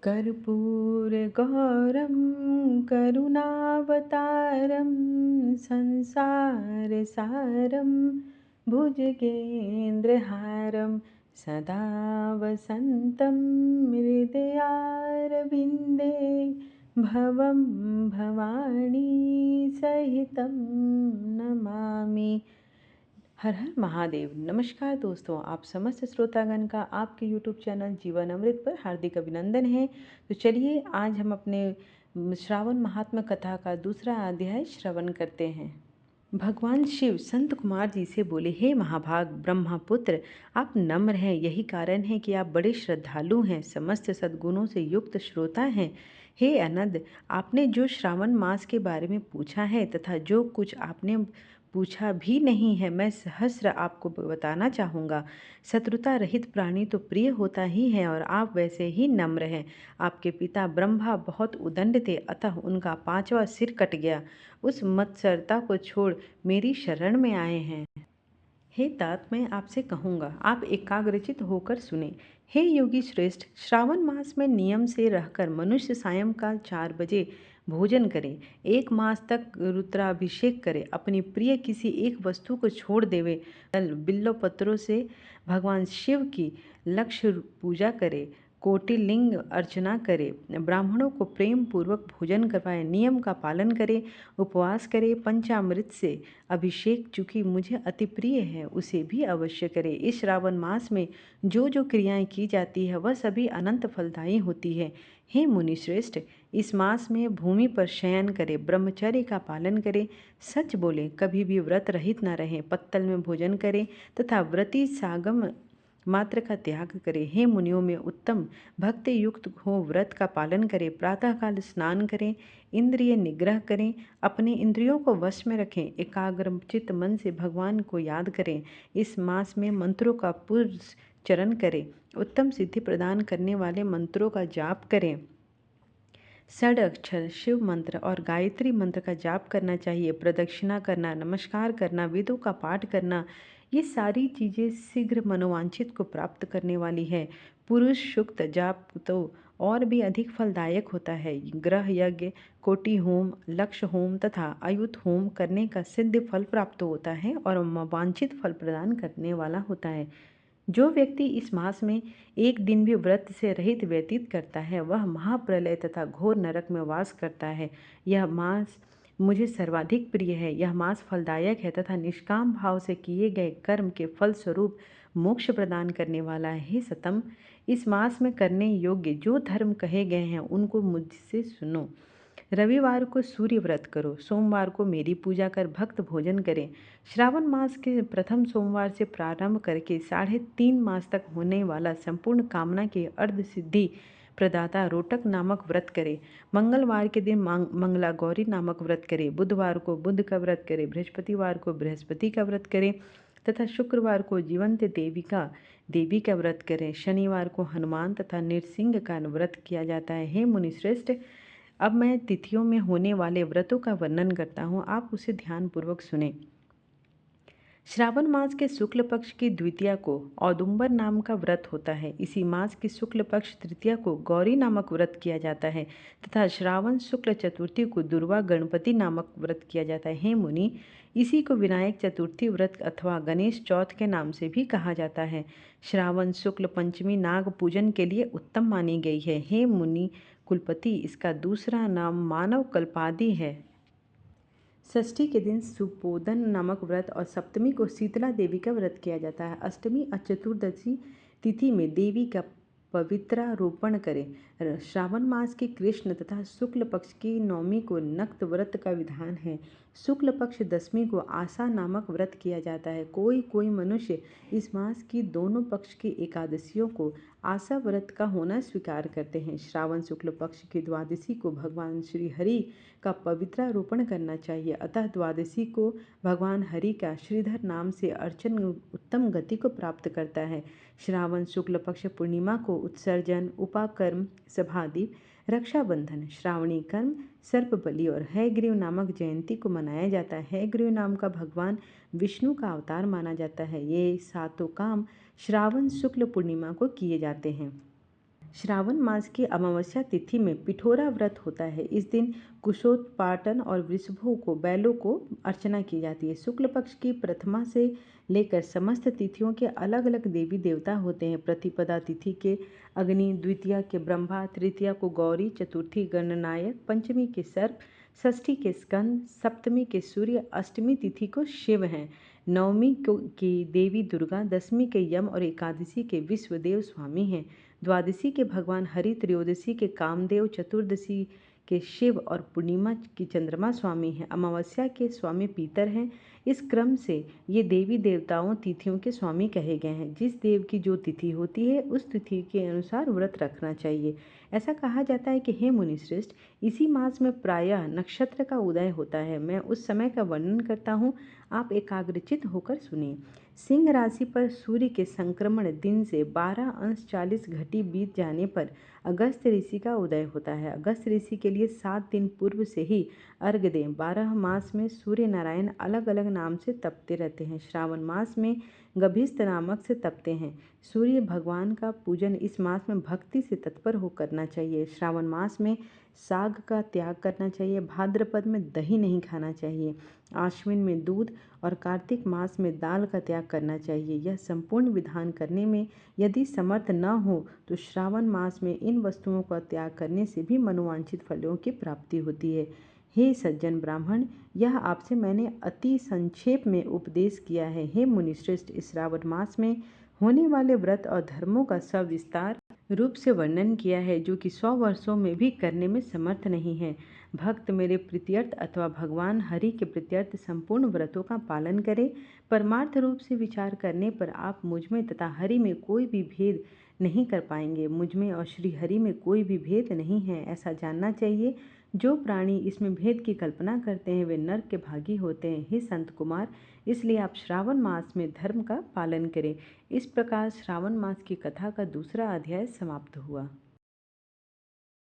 कर्पूरगौरं करुणावतारं संसारसारं भुजगेन्द्रहारं सदा वसन्तं हृदयारविन्दे भवं भवानी सहितं नमामि। हर हर महादेव। नमस्कार दोस्तों, आप समस्त श्रोतागण का आपके यूट्यूब चैनल जीवन अमृत पर हार्दिक अभिनंदन है। तो चलिए आज हम अपने श्रावण महात्म्य कथा का दूसरा अध्याय श्रवण करते हैं। भगवान शिव संत कुमार जी से बोले, हे महाभाग ब्रह्मपुत्र, आप नम्र हैं, यही कारण है कि आप बड़े श्रद्धालु हैं, समस्त सद्गुणों से युक्त श्रोता हैं। हे अनंत, आपने जो श्रावण मास के बारे में पूछा है तथा जो कुछ आपने पूछा भी नहीं है, मैं सहस्र आपको बताना चाहूँगा। शत्रुता रहित प्राणी तो प्रिय होता ही है और आप वैसे ही नम्र हैं। आपके पिता ब्रह्मा बहुत उदंड थे, अतः उनका 5वां सिर कट गया। उस मत्सरता को छोड़ मेरी शरण में आए हैं। हे तात, मैं आपसे कहूँगा, आप एकाग्रचित होकर सुने। हे योगी श्रेष्ठ, श्रावण मास में नियम से रहकर मनुष्य सायंकाल 4 बजे भोजन करे, 1 मास तक रुद्राभिषेक करे, अपनी प्रिय किसी एक वस्तु को छोड़ देवे, बिल्व पत्रों से भगवान शिव की लक्ष्य पूजा करे, कोटिलिंग अर्चना करे, ब्राह्मणों को प्रेम पूर्वक भोजन करवाए, नियम का पालन करे, उपवास करे, पंचामृत से अभिषेक चूँकि मुझे अति प्रिय है उसे भी अवश्य करे। इस श्रावण मास में जो जो क्रियाएं की जाती है वह सभी अनंत फलदायी होती है। हे मुनि श्रेष्ठ, इस मास में भूमि पर शयन करे, ब्रह्मचर्य का पालन करे, सच बोले, कभी भी व्रत रहित न रहे, पत्तल में भोजन करे तथा व्रती सागम मात्र का त्याग करे। हे मुनियों में उत्तम भक्ति युक्त हो, व्रत का पालन करे, प्रातःकाल स्नान करें, इंद्रिय निग्रह करें, अपने इंद्रियों को वश में रखें, एकाग्रचित मन से भगवान को याद करें। इस मास में मंत्रों का पुरस्चरण करें, उत्तम सिद्धि प्रदान करने वाले मंत्रों का जाप करें। षड अक्षर शिव मंत्र और गायत्री मंत्र का जाप करना चाहिए। प्रदक्षिणा करना, नमस्कार करना, वेदों का पाठ करना, ये सारी चीज़ें शीघ्र मनोवांछित को प्राप्त करने वाली है। पुरुष सूक्त जाप तो और भी अधिक फलदायक होता है। ग्रह यज्ञ, कोटि होम, लक्ष्य होम तथा अयुत होम करने का सिद्ध फल प्राप्त होता है और वांछित फल प्रदान करने वाला होता है। जो व्यक्ति इस मास में एक दिन भी व्रत से रहित व्यतीत करता है वह महाप्रलय तथा घोर नरक में वास करता है। यह मास मुझे सर्वाधिक प्रिय है। यह मास फलदायक है तथा निष्काम भाव से किए गए कर्म के फल स्वरूप मोक्ष प्रदान करने वाला है। हे सतम, इस मास में करने योग्य जो धर्म कहे गए हैं उनको मुझसे सुनो। रविवार को सूर्य व्रत करो, सोमवार को मेरी पूजा कर भक्त भोजन करें। श्रावण मास के प्रथम सोमवार से प्रारंभ करके 3.5 मास तक होने वाला संपूर्ण कामना के अर्ध सिद्धि प्रदाता रोटक नामक व्रत करे। मंगलवार के दिन मंगला गौरी नामक व्रत करे, बुधवार को बुध का व्रत करे, बृहस्पतिवार को बृहस्पति का व्रत करे तथा शुक्रवार को जीवंत देवी का व्रत करें। शनिवार को हनुमान तथा नृसिंह का व्रत किया जाता है। हे मुनिश्रेष्ठ, अब मैं तिथियों में होने वाले व्रतों का वर्णन करता हूँ, आप उसे ध्यानपूर्वक सुने। श्रावण मास के शुक्ल पक्ष की द्वितीया को औदुंबर नाम का व्रत होता है। इसी मास की शुक्ल पक्ष तृतीया को गौरी नामक व्रत किया जाता है तथा श्रावण शुक्ल चतुर्थी को दुर्वा गणपति नामक व्रत किया जाता है। हे मुनि, इसी को विनायक चतुर्थी व्रत अथवा गणेश चौथ के नाम से भी कहा जाता है। श्रावण शुक्ल पंचमी नाग पूजन के लिए उत्तम मानी गई है। हे मुनि कुलपति, इसका दूसरा नाम मानव कल्पादि है। षष्ठी के दिन सुपोदन नामक व्रत और सप्तमी को शीतला देवी का व्रत किया जाता है। अष्टमी और चतुर्दशी तिथि में देवी का पवित्रारोपण करें। श्रावण मास की कृष्ण तथा शुक्ल पक्ष की नवमी को नक्त व्रत का विधान है। शुक्ल पक्ष दशमी को आशा नामक व्रत किया जाता है। कोई कोई मनुष्य इस मास की दोनों पक्ष की एकादशियों को आशा व्रत का होना स्वीकार करते हैं। श्रावण शुक्ल पक्ष की द्वादशी को भगवान श्री हरि का पवित्रारोपण करना चाहिए, अतः द्वादशी को भगवान हरि का श्रीधर नाम से अर्चन उत्तम गति को प्राप्त करता है। श्रावण शुक्ल पक्ष पूर्णिमा को उत्सर्जन, उपाकर्म, सभादीप, रक्षाबंधन, श्रावणी कर्म, सर्पबलि और हयग्रीव नामक जयंती को मनाया जाता है। हयग्रीव नाम का भगवान विष्णु का अवतार माना जाता है। ये सातों काम श्रावण शुक्ल पूर्णिमा को किए जाते हैं। श्रावण मास की अमावस्या तिथि में पिठोरा व्रत होता है। इस दिन कुशोत्पाटन और वृषभों को बैलों को अर्चना की जाती है। शुक्ल पक्ष की प्रथमा से लेकर समस्त तिथियों के अलग अलग देवी देवता होते हैं। प्रतिपदा तिथि के अग्नि, द्वितीया के ब्रह्मा, तृतीया को गौरी, चतुर्थी गणनायक, पंचमी के सर्प, षष्ठी के स्कंद, सप्तमी के सूर्य, अष्टमी तिथि को शिव हैं, नवमी की देवी दुर्गा, दशमी के यम और एकादशी के विश्वदेव स्वामी हैं। द्वादशी के भगवान हरि, त्रयोदशी के कामदेव, चतुर्दशी के शिव और पूर्णिमा की चंद्रमा स्वामी हैं। अमावस्या के स्वामी पीतर हैं। इस क्रम से ये देवी देवताओं तिथियों के स्वामी कहे गए हैं। जिस देव की जो तिथि होती है उस तिथि के अनुसार व्रत रखना चाहिए। ऐसा कहा जाता है कि हे मुनिश्रेष्ठ, इसी मास में प्रायः नक्षत्र का उदय होता है। मैं उस समय का वर्णन करता हूँ, आप एकाग्रचित होकर सुनिए। सिंह राशि पर सूर्य के संक्रमण दिन से 12 अंश 40 घटी बीत जाने पर अगस्त ऋषि का उदय होता है। अगस्त ऋषि के लिए 7 दिन पूर्व से ही अर्घ्य दें। 12 मास में सूर्य नारायण अलग अलग नाम से तपते रहते हैं। श्रावण मास में गभीस्त नामक से तपते हैं। सूर्य भगवान का पूजन इस मास में भक्ति से तत्पर हो करना चाहिए। श्रावण मास में साग का त्याग करना चाहिए। भाद्रपद में दही नहीं खाना चाहिए। आश्विन में दूध और कार्तिक मास में दाल का त्याग करना चाहिए। यह संपूर्ण विधान करने में यदि समर्थ न हो तो श्रावण मास में इन वस्तुओं का त्याग करने से भी मनोवांछित फलों की प्राप्ति होती है। हे सज्जन ब्राह्मण, यह आपसे मैंने अति संक्षेप में उपदेश किया है। हे मुनिश्रेष्ठ, इस श्रावण मास में होने वाले व्रत और धर्मों का सविस्तार रूप से वर्णन किया है, जो कि 100 वर्षों में भी करने में समर्थ नहीं है। भक्त मेरे प्रीत्यर्थ अथवा भगवान हरि के प्रीत्यर्थ संपूर्ण व्रतों का पालन करें। परमार्थ रूप से विचार करने पर आप मुझ में तथा हरि में कोई भी भेद नहीं कर पाएंगे। मुझ में और श्री हरि में कोई भी भेद नहीं है, ऐसा जानना चाहिए। जो प्राणी इसमें भेद की कल्पना करते हैं वे नरक के भागी होते हैं। हे संत कुमार, इसलिए आप श्रावण मास में धर्म का पालन करें। इस प्रकार श्रावण मास की कथा का दूसरा अध्याय समाप्त हुआ।